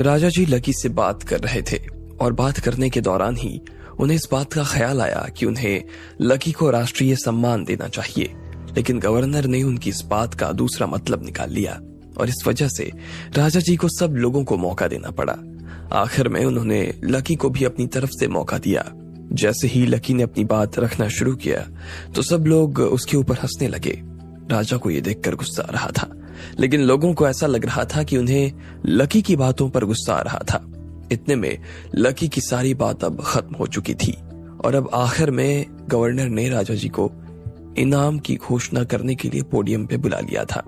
राजा जी lucky से बात कर रहे थे और बात करने के दौरान ही उन्हें इस बात का ख्याल आया कि उन्हें लकी को राष्ट्रीय सम्मान देना चाहिए, लेकिन गवर्नर ने उनकी इस बात का दूसरा मतलब निकाल लिया और इस वजह से राजा जी को सब लोगों को मौका देना पड़ा। आखिर में उन्होंने लकी को भी अपनी तरफ से मौका दिया। जैसे ही लकी ने अपनी बात रखना शुरू किया तो सब लोग उसके ऊपर हंसने लगे। राजा को यह देखकर गुस्सा आ रहा था, लेकिन लोगों को ऐसा लग रहा था कि उन्हें लकी की बातों पर गुस्सा आ रहा था। इतने में लकी की सारी बात अब खत्म हो चुकी थी और अब आखिर में गवर्नर ने राजा जी को इनाम की घोषणा करने के लिए पोडियम पे बुला लिया था।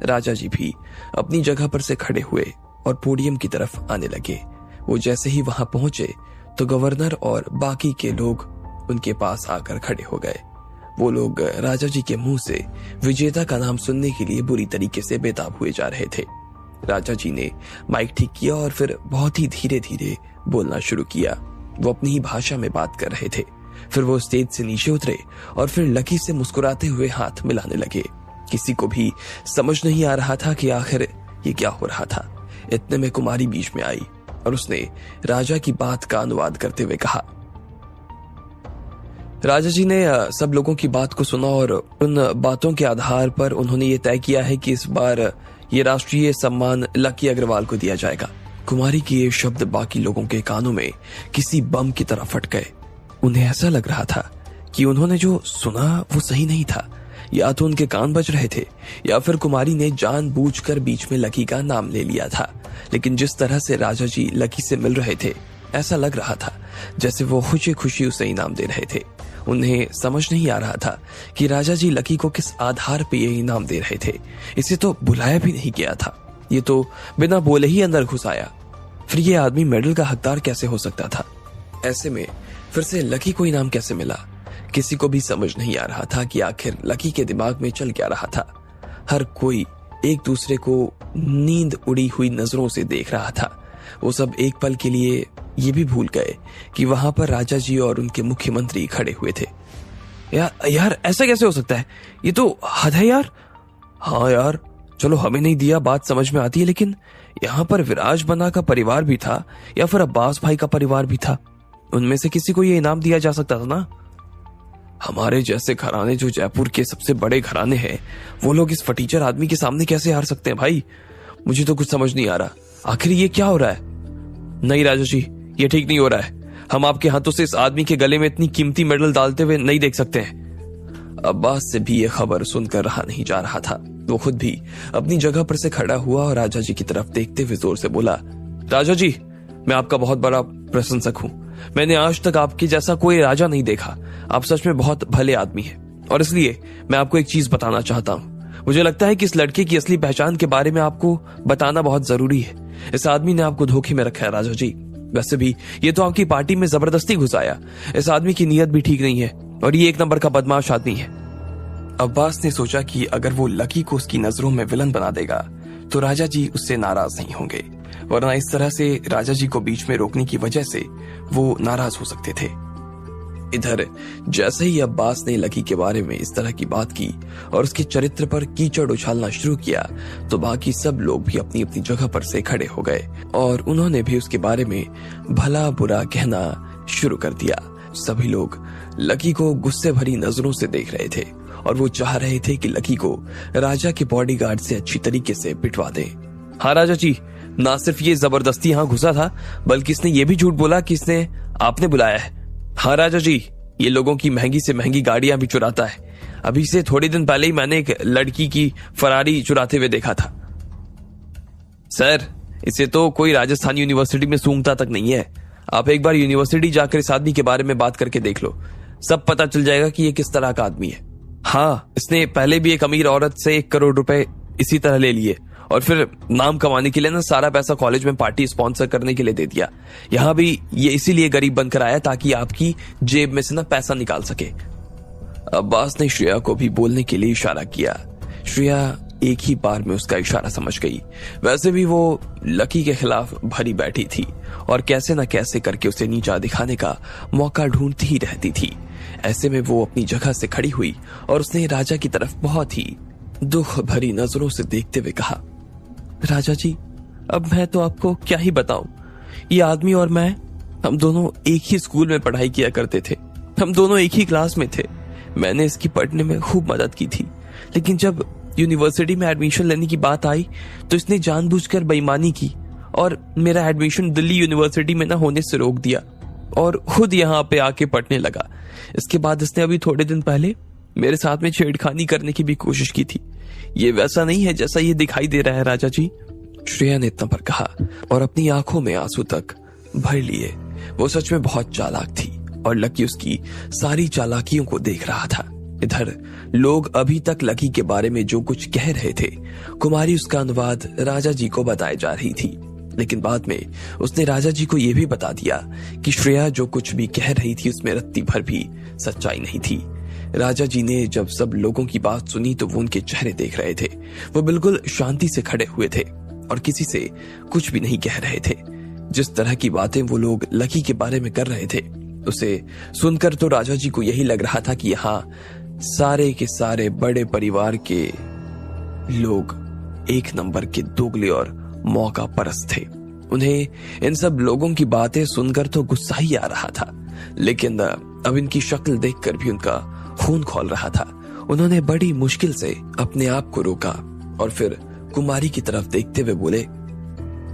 राजा जी भी अपनी जगह पर से खड़े हुए और पोडियम की तरफ आने लगे। वो जैसे ही वहां पहुंचे तो गवर्नर और बाकी के लोग उनके पास आकर खड़े हो गए। वो लोग राजा जी के मुंह से विजेता का नाम सुनने के लिए बुरी तरीके से बेताब हुए जा रहे थे। राजा जी ने माइक ठीक किया और फिर बहुत ही धीरे धीरे बोलना शुरू किया। वो अपनी ही भाषा में बात कर रहे थे। फिर वो स्टेज से नीचे उतरे और फिर लकी से मुस्कुराते हुए हाथ मिलाने लगे। किसी को भी समझ नहीं आ रहा था कि आखिर ये क्या हो रहा था। इतने में कुमारी बीच में आई और उसने राजा की बात का अनुवाद करते हुए कहा। राजा जी ने सब लोगों की बात को सुना और उन बातों के आधार पर उन्होंने ये तय किया है कि इस बार ये राष्ट्रीय सम्मान लकी अग्रवाल को दिया जाएगा। कुमारी के ये शब्द बाकी लोगों के कानों में किसी बम की तरह फट गए। उन्हें ऐसा लग रहा था कि उन्होंने जो सुना वो सही नहीं था। या तो उनके कान बज रहे थे या फिर कुमारी ने जानबूझकर बीच में लकी का नाम ले लिया था। लेकिन जिस तरह से राजा जी लकी से मिल रहे थे, ऐसा लग रहा था जैसे वो खुशी खुशी उसे इनाम दे रहे थे। उन्हें समझ नहीं आ रहा था कि राजा जी लकी को किस आधार पे ये इनाम दे रहे थे। इसे तो बुलाया भी नहीं गया था, ये तो बिना बोले ही अंदर घुस आया। फिर ये आदमी मेडल का हकदार कैसे हो सकता था? ऐसे में फिर से लकी को इनाम कैसे मिला? किसी को भी समझ नहीं आ रहा था कि आखिर लकी के दिमाग में चल क्या रहा था। हर कोई एक दूसरे को नींद उड़ी हुई नजरों से देख रहा था। वो सब एक पल के लिए ये भी भूल गए कि वहां पर राजा जी और उनके मुख्यमंत्री खड़े हुए थे। यार ऐसा कैसे हो सकता है? ये तो हद है यार। हाँ यार, चलो हमें नहीं दिया बात समझ में आती है, लेकिन यहाँ पर विराज बना का परिवार भी था या फिर अब्बास भाई का परिवार भी था। उनमें से किसी को ये इनाम दिया जा सकता था ना। हमारे जैसे घराने जो जयपुर के सबसे बड़े घराने हैं, वो लोग इस फटीचर आदमी के सामने कैसे हार सकते हैं भाई? मुझे तो कुछ समझ नहीं आ रहा। आखिर ये क्या हो रहा है? नहीं राजा जी, ये ठीक नहीं हो रहा है। हम आपके हाथों से इस आदमी के गले में इतनी कीमती मेडल डालते हुए नहीं देख सकते हैं। अब्बास से भी ये खबर सुनकर रहा नहीं जा रहा था। वो खुद भी अपनी जगह पर से खड़ा हुआ और राजा जी की तरफ देखते हुए जोर से बोला, राजा जी, मैं आपका बहुत बड़ा प्रशंसक हूँ। मैंने आज तक आपके जैसा कोई राजा नहीं देखा। आप सच में बहुत भले आदमी हैं और इसलिए मैं आपको एक चीज बताना चाहता हूँ। मुझे लगता है कि इस लड़के की असली पहचान के बारे में आपको बताना बहुत जरूरी है। इस आदमी ने आपको धोखे में रखा है राजा जी। वैसे भी ये तो आपकी पार्टी में जबरदस्ती घुस आया। इस आदमी की नीयत भी ठीक नहीं है और ये एक नंबर का बदमाश आदमी है। अब्बास ने सोचा कि अगर वो लकी को उसकी नजरों में विलन बना देगा तो राजा जी उससे नाराज नहीं होंगे, वरना इस तरह से राजा जी को बीच में रोकने की वजह से वो नाराज हो सकते थे। इधर जैसे ही अब्बास ने लकी के बारे में इस तरह की बात की और उसके चरित्र पर कीचड़ उछालना शुरू किया तो बाकी सब लोग भी अपनी अपनी जगह पर से खड़े हो गए और उन्होंने भी उसके बारे में भला बुरा कहना शुरू कर दिया। सभी लोग लकी को गुस्से भरी नजरों से देख रहे थे और वो चाह रहे थे कि लकी को राजा के बॉडीगार्ड से अच्छी तरीके से पिटवा दें। हाँ राजा जी, ना सिर्फ ये जबरदस्ती यहाँ घुसा था बल्कि इसने ये भी झूठ बोला कि इसने आपने बुलाया है। हाँ राजा जी, ये लोगों की महंगी से महंगी गाड़ियां भी चुराता है। अभी से थोड़े दिन पहले ही मैंने एक लड़की की फरारी चुराते हुए देखा था। सर, इसे तो कोई राजस्थान यूनिवर्सिटी में सूंघता तक नहीं है। आप एक बार यूनिवर्सिटी जाकर इस आदमी के बारे में बात करके देख लो, सब पता चल जाएगा कि ये किस तरह का आदमी है। हाँ, इसने पहले भी एक अमीर औरत से 1 करोड़ रुपए इसी तरह ले लिए और फिर नाम कमाने के लिए ना सारा पैसा कॉलेज में पार्टी स्पॉन्सर करने के लिए दे दिया। यहाँ भी ये इसीलिए गरीब बनकर आया ताकि आपकी जेब में से ना पैसा निकाल सके। अब्बास ने श्रेया को भी बोलने के लिए इशारा किया। श्रेया एक ही बार में उसका इशारा समझ गई। वैसे भी वो लकी के खिलाफ भरी बैठी थी और कैसे न कैसे करके उसे नीचा दिखाने का मौका ढूंढती ही रहती थी। ऐसे में वो अपनी जगह से खड़ी हुई और उसने राजा की तरफ बहुत ही दुख भरी नजरों से देखते हुए कहा, राजा जी, अब मैं तो आपको क्या ही बताऊं। ये आदमी और मैं, हम दोनों एक ही स्कूल में पढ़ाई किया करते थे, हम दोनों एक ही क्लास में थे। मैंने इसकी पढ़ने में खूब मदद की थी, लेकिन जब यूनिवर्सिटी में एडमिशन लेने की बात आई तो इसने जानबूझकर बेईमानी की और मेरा एडमिशन दिल्ली यूनिवर्सिटी में ना होने से रोक दिया और खुद यहाँ पे आके पढ़ने लगा। इसके बाद इसने अभी थोड़े दिन पहले मेरे साथ में छेड़खानी करने की भी कोशिश की थी। ये वैसा नहीं है जैसा ये दिखाई दे रहा है राजा जी। श्रेया ने इतना पर कहा और अपनी आंखों में आंसू तक भर लिए। वो सच में बहुत चालाक थी और लकी उसकी सारी चालाकियों को देख रहा था। इधर लोग अभी तक लकी के बारे में जो कुछ कह रहे थे, कुमारी उसका अनुवाद राजा जी को बताए जा रही थी। लेकिन बाद में उसने राजा जी को यह भी बता दिया कि श्रेया जो कुछ भी कह रही थी उसमें रत्ती भर भी सच्चाई नहीं थी। राजा जी ने जब सब लोगों की बात सुनी तो वो उनके चेहरे देख रहे थे। वो बिल्कुल शांति से खड़े हुए थे और किसी से कुछ भी नहीं कह रहे थे। जिस तरह की बातें वो लोग लकी के बारे में कर रहे थे उसे सुनकर तो राजा जी को यही लग रहा था कि यहाँ सारे के सारे बड़े परिवार के लोग एक नंबर के दोगले और मौका परस्त थे। उन्हें इन सब लोगों की बातें सुनकर तो गुस्सा ही आ रहा था, लेकिन अब इनकी शक्ल देखकर भी उनका खून खौल रहा था। उन्होंने बड़ी मुश्किल से अपने आप को रोका और फिर कुमारी की तरफ देखते हुए बोले,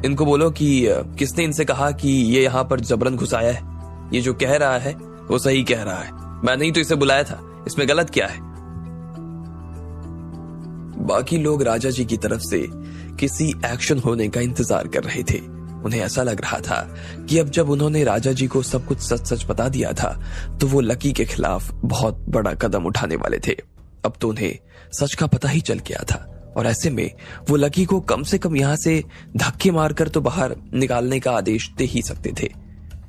इनको बोलो कि किसने इनसे कहा कि ये यहाँ पर जबरन घुसाया है। ये जो कह रहा है वो सही कह रहा है, मैंने ही तो इसे बुलाया था, इसमें गलत क्या है। बाकी लोग राजा जी की तरफ से किसी एक्शन होने का इंतजार कर रहे थे। उन्हें ऐसा लग रहा था कि अब जब उन्होंने राजा जी को सब कुछ सच सच बता दिया था तो वो लकी के खिलाफ बहुत बड़ा कदम उठाने वाले थे। अब तो उन्हें सच का पता ही चल गया था और ऐसे में वो लकी को कम से कम यहाँ से धक्के मारकर तो बाहर निकालने का आदेश दे ही सकते थे।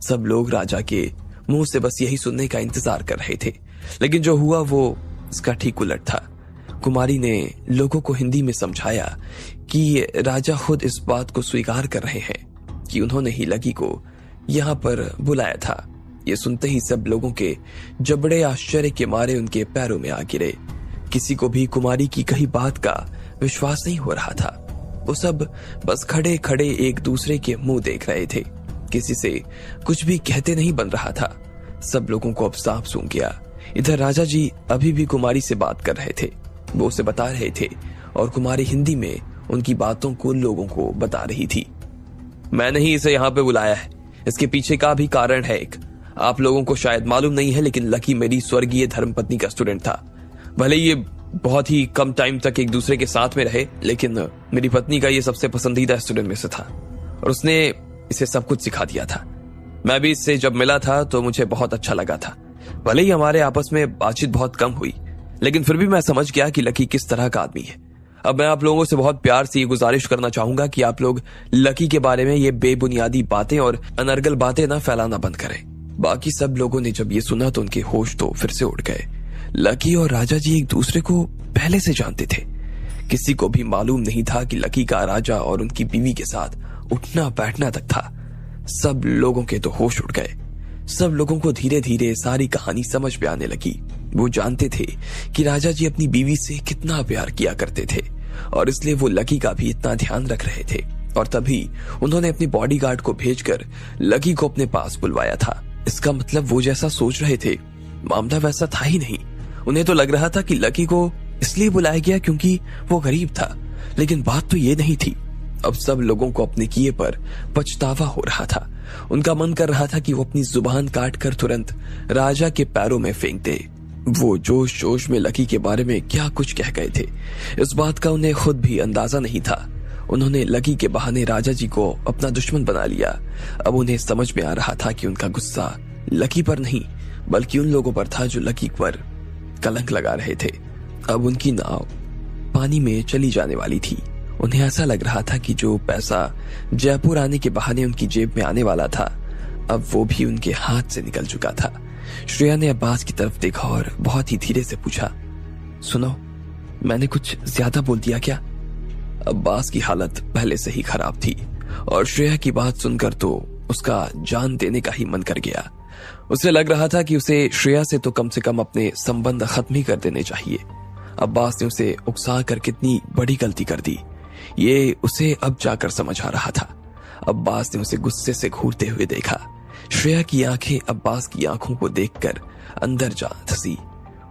सब लोग राजा के मुंह से बस यही सुनने का इंतजार कर रहे थे, लेकिन जो हुआ वो इसका ठीक उलट था। कुमारी ने लोगों को हिंदी में समझाया कि राजा खुद इस बात को स्वीकार कर रहे हैं कि उन्होंने ही लकी को यहाँ पर बुलाया था। ये सुनते ही सब लोगों के जबड़े आश्चर्य के मारे उनके पैरों में आ गिरे। किसी को भी कुमारी की कही बात का विश्वास नहीं हो रहा था। वो सब बस खड़े खड़े एक दूसरे के मुंह देख रहे थे। किसी से कुछ भी कहते नहीं बन रहा था। सब लोगों को अब साफ सूंघ गया। इधर राजा जी अभी भी कुमारी से बात कर रहे थे, वो उसे बता रहे थे और कुमारी हिंदी में उनकी बातों को लोगों को बता रही थी। मैंने ही इसे यहाँ पे बुलाया है, इसके पीछे का भी कारण है एक। आप लोगों को शायद मालूम नहीं है, लेकिन लकी मेरी स्वर्गीय धर्मपत्नी का स्टूडेंट था। भले ये बहुत ही कम टाइम तक एक दूसरे के साथ में रहे, लेकिन मेरी पत्नी का ये सबसे पसंदीदा स्टूडेंट में से था और उसने इसे सब कुछ सिखा दिया था। मैं भी इससे जब मिला था तो मुझे बहुत अच्छा लगा था। भले ही हमारे आपस में बातचीत बहुत कम हुई, लेकिन फिर भी मैं समझ गया कि लकी किस तरह का आदमी है। अब मैं आप लोगों से बहुत प्यार से ये गुजारिश करना चाहूंगा कि आप लोग लकी के बारे में ये बेबुनियादी बातें और अनर्गल बातें ना फैलाना बंद करें। बाकी सब लोगों ने जब ये सुना तो उनके होश तो फिर से उड़ गए। लकी और राजा जी एक दूसरे को पहले से जानते थे। किसी को भी मालूम नहीं था कि लकी का राजा और उनकी बीवी के साथ उठना बैठना तक था। सब लोगों के तो होश उड़ गए। सब लोगों को धीरे धीरे सारी कहानी समझ में आने लगी। वो जानते थे कि राजा जी अपनी बीवी से कितना प्यार किया करते थे और इसलिए वो लकी का भी इतना ध्यान रख रहे थे। और तभी उन्होंने अपनी बॉडीगार्ड को भेजकर लकी को अपने पास बुलवाया था। इसका मतलब वो जैसा सोच रहे थे मामला वैसा था ही नहीं। उन्हें तो लग रहा था कि लकी को इसलिए बुलाया गया क्योंकि वो गरीब था, लेकिन बात तो ये नहीं थी। अब सब लोगों को अपने किए पर पछतावा हो रहा था। उनका मन कर रहा था कि वो अपनी जुबान काटकर तुरंत राजा के पैरों में फेंक दे। वो जोश जोश में लकी के बारे में क्या कुछ कह गए थे, इस बात का उन्हें खुद भी अंदाजा नहीं था। उन्होंने लकी के बहाने राजा जी को अपना दुश्मन बना लिया। अब उन्हें समझ में आ रहा था कि उनका गुस्सा लकी पर नहीं बल्कि उन लोगों पर था जो लकी पर कलंक लगा रहे थे। अब उनकी नाव पानी में चली जाने वाली थी। उन्हें ऐसा लग रहा था कि जो पैसा जयपुर आने के बहाने उनकी जेब में आने वाला था अब वो भी उनके हाथ से निकल चुका था। श्रेया ने अब्बास की तरफ देखा और बहुत ही धीरे से पूछा, सुनो, मैंने कुछ ज्यादा बोल दिया क्या? अब्बास की हालत पहले से ही खराब थी और श्रेया की बात सुनकर तो उसका जान देने का ही मन कर गया। उसे लग रहा था कि उसे श्रेया से तो कम से कम अपने संबंध खत्म ही कर देने चाहिए। अब्बास ने उसे उकसा कर कितनी बड़ी गलती कर दी। ये उसे अब जाकर समझ आ रहा था। अब्बास ने उसे गुस्से से घूरते हुए देखा। श्रेया की आंखें अब्बास की आंखों को देखकर अंदर जा धसी।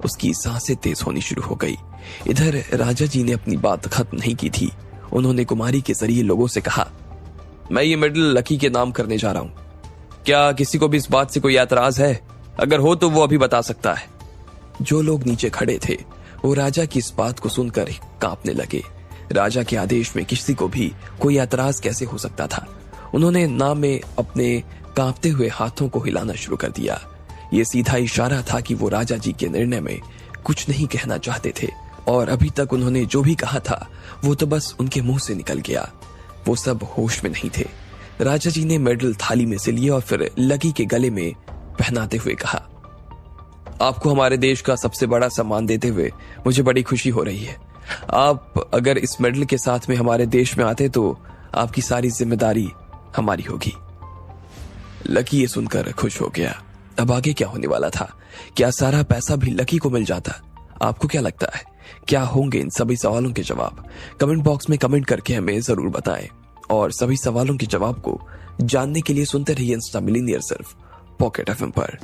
उसकी सांसें तेज होनी शुरू हो गई। इधर राजा जी ने अपनी बात खत्म नहीं की थी। उन्होंने कुमारी के जरिए लोगों से कहा, मैं ये मेडल लकी के नाम करने जा रहा हूं। क्या किसी को भी इस बात से कोई एतराज है? अगर हो तो वो अभी बता सकता है। जो लोग नीचे खड़े थे वो राजा की इस बात को सुनकर कांपने लगे। राजा के आदेश में किसी को भी कोई एतराज कैसे हो सकता था? उन्होंने नाम में अपने कांपते हुए हाथों को हिलाना शुरू कर दिया। ये सीधा इशारा था कि वो राजा जी के निर्णय में कुछ नहीं कहना चाहते थे, और अभी तक उन्होंने जो भी कहा था वो तो बस उनके मुंह से निकल गया। वो सब होश में नहीं थे। राजा जी ने मेडल थाली में से लिया और फिर लकी के गले में पहनाते हुए कहा, आपको हमारे देश का सबसे बड़ा सम्मान देते हुए मुझे बड़ी खुशी हो रही है। आप अगर इस मेडल के साथ में हमारे देश में आते तो आपकी सारी जिम्मेदारी हमारी होगी। लकी ये सुनकर खुश हो गया। अब आगे क्या होने वाला था? क्या सारा पैसा भी लकी को मिल जाता? आपको क्या लगता है, क्या होंगे इन सभी सवालों के जवाब? कमेंट बॉक्स में कमेंट करके हमें जरूर बताएं। और सभी सवालों के जवाब को जानने के लिए सुनते रहिए इंस्टा मिलीनियर सिर्फ पॉकेट एफएम पर।